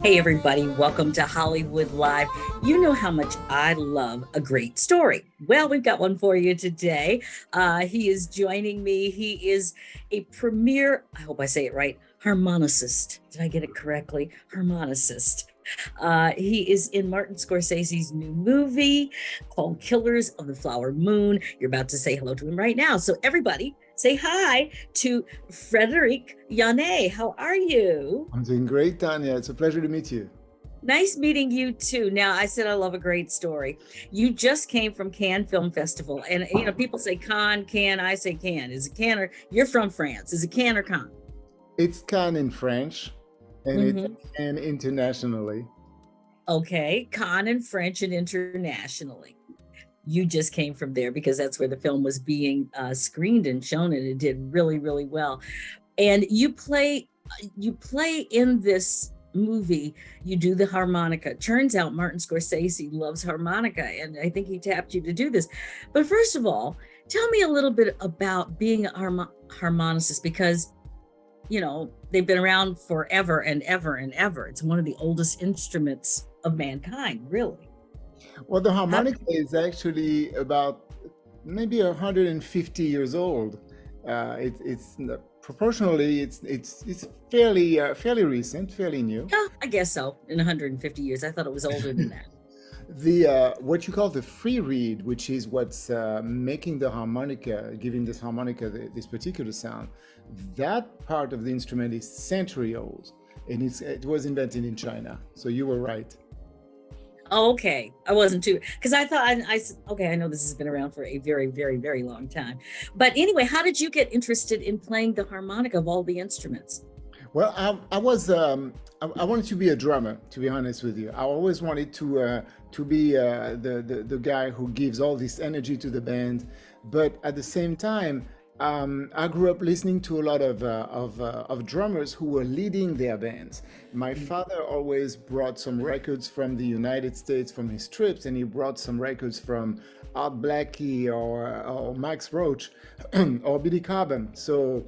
Hey, everybody, welcome to Hollywood Live. You know how much I love a great story. Well, we've got one for you today. He is joining me. He is a premier, I hope I say it right, harmonicist. Did I get it correctly? Harmonicist. He is in Martin Scorsese's new movie called Killers of the Flower Moon. You're about to say hello to him right now. So, everybody, say hi to Frederic Yannet. How are you? I'm doing great, Tanya. It's a pleasure to meet you. Nice meeting you too. Now, I said I love a great story. You just came from Cannes Film Festival, and people say Cannes, I say Cannes. Is it Cannes or you're from France? Is it Cannes or Cannes? It's Cannes in French, and it's Hmm. Cannes internationally. Okay, Cannes in French and internationally. You just came from there because that's where the film was being screened and shown, and it did really, really well. And you play in this movie, you do the harmonica. Turns out Martin Scorsese loves harmonica, and I think he tapped you to do this. But first of all, tell me a little bit about being a harmonicist, because they've been around forever and ever and ever. It's one of the oldest instruments of mankind, really. Well, the How, harmonica is actually about maybe 150 years old. Proportionally, it's fairly recent, fairly new. yeah, I guess so. In 150 years, I thought it was older than that. The what you call the free reed, which is what's making the harmonica, giving this harmonica this particular sound, that part of the instrument is century old, and it was invented in China. So you were right. Oh, okay. I wasn't too, because I thought okay, I know this has been around for a very, very, very long time. But anyway, how did you get interested in playing the harmonica of all the instruments? Well, I wanted to be a drummer. To be honest with you, I always wanted to be the guy who gives all this energy to the band. But at the same time, I grew up listening to a lot of drummers who were leading their bands. My father always brought some records from the United States from his trips, and he brought some records from Art Blakey or Max Roach or Billy Cobham. So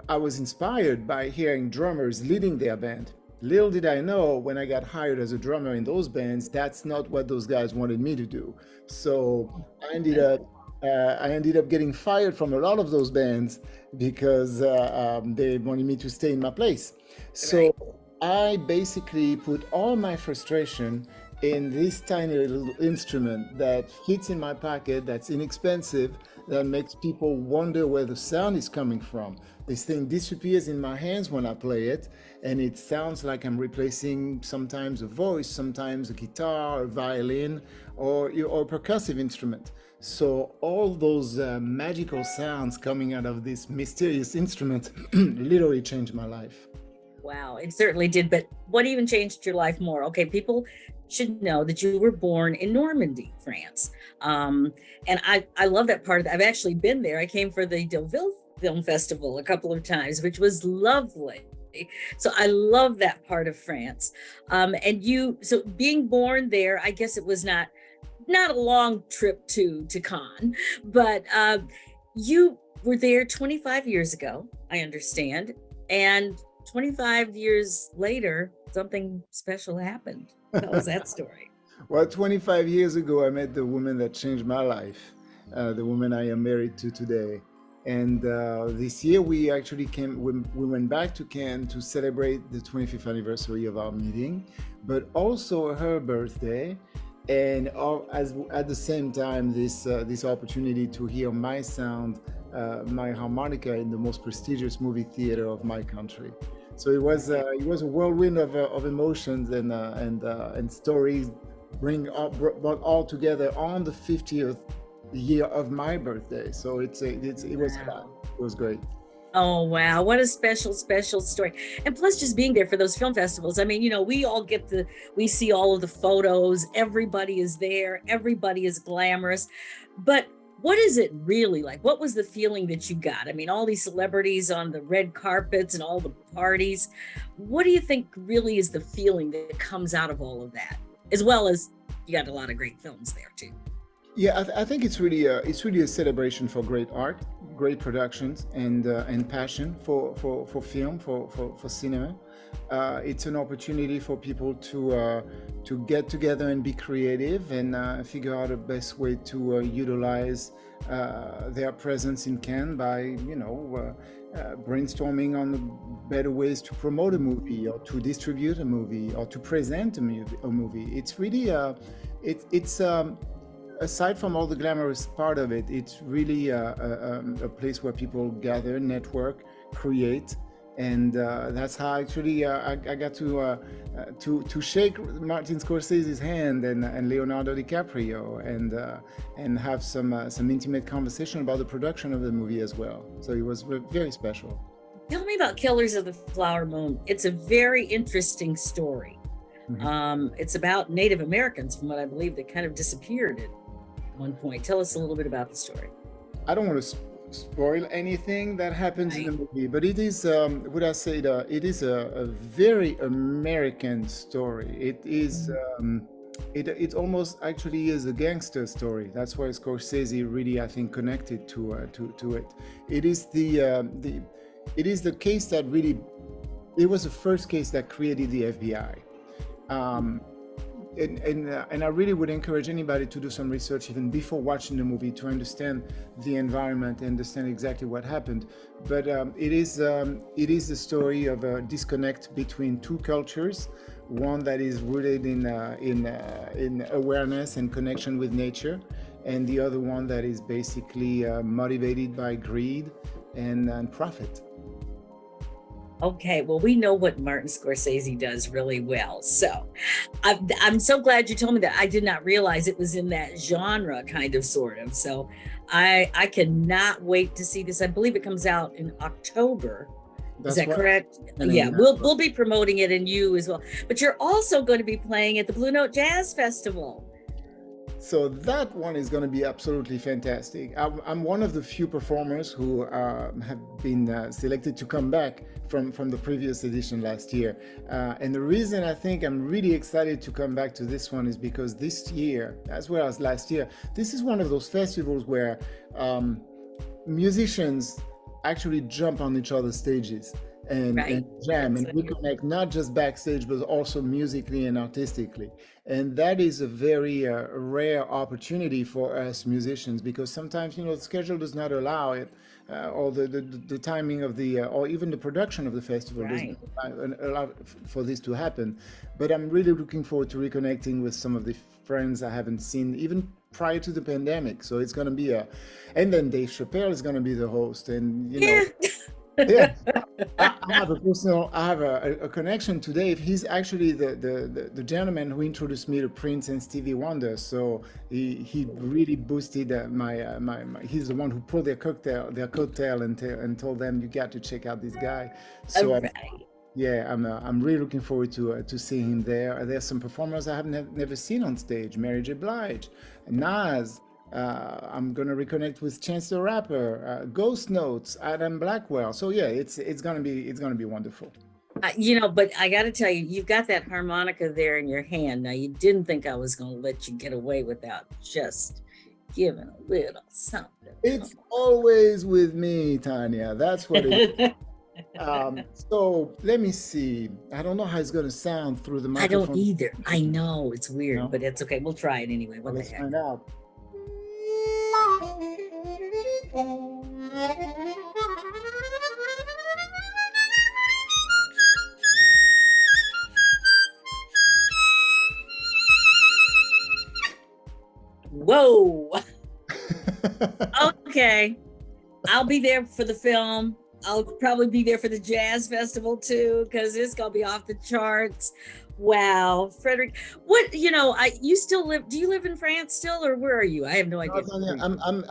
I was inspired by hearing drummers leading their band. Little did I know, when I got hired as a drummer in those bands, that's not what those guys wanted me to do. So I ended up I ended up getting fired from a lot of those bands because they wanted me to stay in my place. Right. So I basically put all my frustration in this tiny little instrument that fits in my pocket, that's inexpensive, that makes people wonder where the sound is coming from. This thing disappears in my hands when I play it, and it sounds like I'm replacing sometimes a voice, sometimes a guitar, a violin, or a percussive instrument. So all those magical sounds coming out of this mysterious instrument literally changed my life. Wow, it certainly did. But what even changed your life more? Okay, people should know that you were born in Normandy, France. Um, and I love that part of that. I've actually been there. I came for the Deauville Film Festival a couple of times, which was lovely. So I love that part of France. So being born there, I guess it was not a long trip to Cannes, but you were there 25 years ago, I understand, and 25 years later, something special happened. Tell us that story. Well, 25 years ago, I met the woman that changed my life, the woman I am married to today. And this year, we went back to Cannes to celebrate the 25th anniversary of our meeting, but also her birthday. And at the same time, this opportunity to hear my sound, my harmonica in the most prestigious movie theater of my country. So it was a whirlwind of emotions and stories brought all together on the 50th year of my birthday. So it was fun. Wow. It was great. Oh, wow. What a special, special story. And plus, just being there for those film festivals. I mean, we see all of the photos. Everybody is there. Everybody is glamorous. But what is it really like? What was the feeling that you got? I mean, all these celebrities on the red carpets and all the parties. What do you think really is the feeling that comes out of all of that? As well as you got a lot of great films there too. Yeah, I think it's really a celebration for great art, great productions, and passion for film, for cinema. It's an opportunity for people to get together and be creative and figure out the best way to utilize their presence in Cannes by brainstorming on the better ways to promote a movie or to distribute a movie or to present a movie. It's really it's aside from all the glamorous part of it, it's really a place where people gather, network, create, and that's how actually I got to shake Martin Scorsese's hand and Leonardo DiCaprio and have some intimate conversation about the production of the movie as well. So it was very special. Tell me about Killers of the Flower Moon. It's a very interesting story. It's about Native Americans, from what I believe, that kind of disappeared at one point. Tell us a little bit about the story. I don't want to spoil anything that happens in the movie, but it is, would I say that it is a very American story. It is, it almost actually is a gangster story. That's why Scorsese really, I think, connected to it. It is it is the case that really, it was the first case that created the FBI. And I really would encourage anybody to do some research even before watching the movie to understand the environment and understand exactly what happened. But it is the story of a disconnect between two cultures, one that is rooted in awareness and connection with nature, and the other one that is basically motivated by greed and profit. Okay, well, we know what Martin Scorsese does really well. So I'm so glad you told me that. I did not realize it was in that genre, kind of, sort of. So I cannot wait to see this. I believe it comes out in October. Is that correct? Yeah, we'll be promoting it, and you as well. But you're also going to be playing at the Blue Note Jazz Festival. So that one is going to be absolutely fantastic. I'm one of the few performers who have been selected to come back from the previous edition last year. And the reason I think I'm really excited to come back to this one is because this year, as well as last year, this is one of those festivals where musicians actually jump on each other's stages and jam and reconnect, not just backstage, but also musically and artistically. And that is a very rare opportunity for us musicians, because sometimes, the schedule does not allow it, or the timing of or even the production of the festival doesn't allow for this to happen. But I'm really looking forward to reconnecting with some of the friends I haven't seen even prior to the pandemic. So it's going to be and then Dave Chappelle is going to be the host, and yeah, I have a connection to Dave. He's actually the gentleman who introduced me to Prince and Stevie Wonder. So he really boosted my he's the one who pulled their coattail and told them, you got to check out this guy. So I'm really looking forward to seeing him there. There's some performers I have never seen on stage: Mary J. Blige, Nas. I'm gonna reconnect with Chance the Rapper, Ghost Notes, Adam Blackwell. So yeah, it's gonna be wonderful. But I got to tell you, you've got that harmonica there in your hand. Now, you didn't think I was gonna let you get away without just giving a little something. It's always with me, Tanya. That's what it is. So let me see. I don't know how it's gonna sound through the microphone. I don't either. I know it's weird, but it's okay. We'll try it anyway. Let's find out. Whoa. Okay. I'll be there for the film. I'll probably be there for the jazz festival too, because it's gonna be off the charts. Wow, Frederick, what, you still live, do you live in France still, or where are you? I have no idea.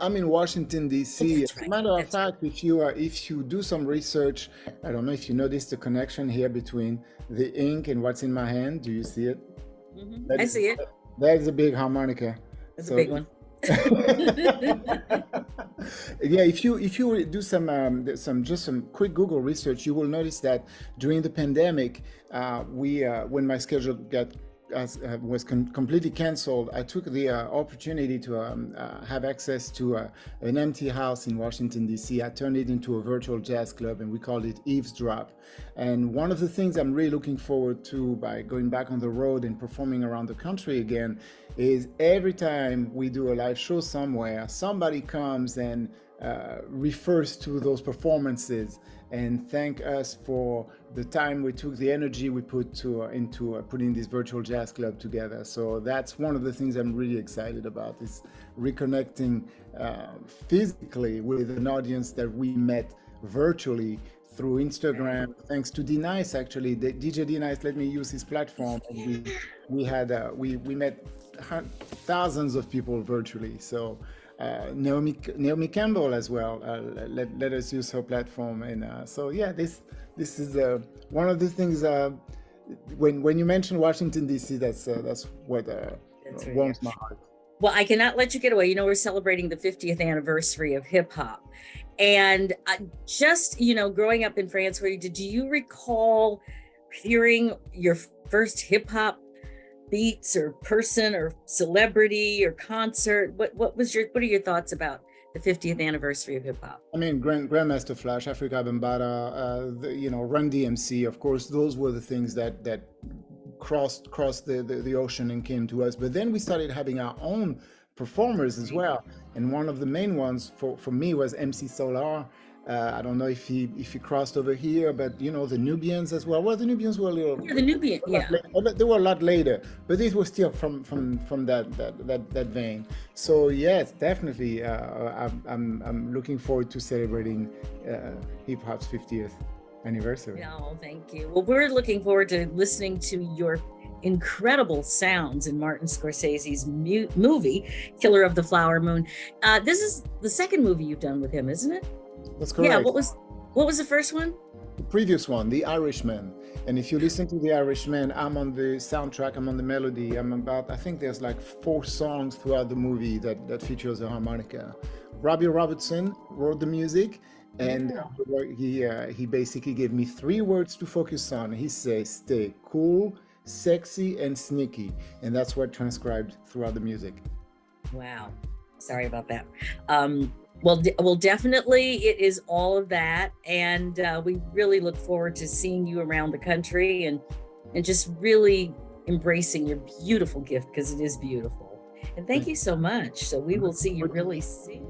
I'm in Washington, D.C. As a matter of fact, if you do some research, I don't know if you noticed the connection here between the ink and what's in my hand. Do you see it? I see it. That's a big harmonica. That's a big one. Yeah, if you do some quick Google research, you will notice that during the pandemic, when my schedule got was completely canceled, I took the opportunity to have access to an empty house in Washington, D.C. I turned it into a virtual jazz club, and we called it Eavesdrop. And one of the things I'm really looking forward to by going back on the road and performing around the country again is every time we do a live show somewhere, somebody comes and refers to those performances and thank us for the time we took, the energy we put into putting this virtual jazz club together. So that's one of the things I'm really excited about, is reconnecting physically with an audience that we met virtually through Instagram. Thanks to D-Nice, actually, DJ D-Nice let me use his platform. We met thousands of people virtually. So Naomi Campbell as well let us use her platform, and so yeah, this is one of the things. When you mention Washington D.C., that's what warms my heart. Well, I cannot let you get away. We're celebrating the 50th anniversary of hip hop, and just growing up in France, do you recall hearing your first hip hop beats or person or celebrity or concert? What are your thoughts about the 50th anniversary of hip hop? I mean, Grandmaster Flash, Afrika Bambaataa, Run DMC, of course, those were the things that crossed the ocean and came to us. But then we started having our own performers as well, and one of the main ones for me was MC Solar. I don't know if he crossed over here, but the Nubians as well. Well, the Nubians were a little. Yeah, the Nubian, yeah. They were a lot later, but these were still from that vein. So yes, definitely, I'm looking forward to celebrating hip hop's 50th anniversary. Oh, thank you. Well, we're looking forward to listening to your incredible sounds in Martin Scorsese's movie, Killer of the Flower Moon. This is the second movie you've done with him, isn't it? That's correct. Yeah. What was the first one? The previous one, The Irishman. And if you listen to The Irishman, I'm on the soundtrack, I'm on the melody. I think there's like 4 songs throughout the movie that features a harmonica. Robbie Robertson wrote the music, and he basically gave me 3 words to focus on. He says, stay cool, sexy, and sneaky. And that's what transcribed throughout the music. Wow. Sorry about that. Well, definitely it is all of that. And we really look forward to seeing you around the country and just really embracing your beautiful gift, because it is beautiful. And thank you so much. So we will see you really soon.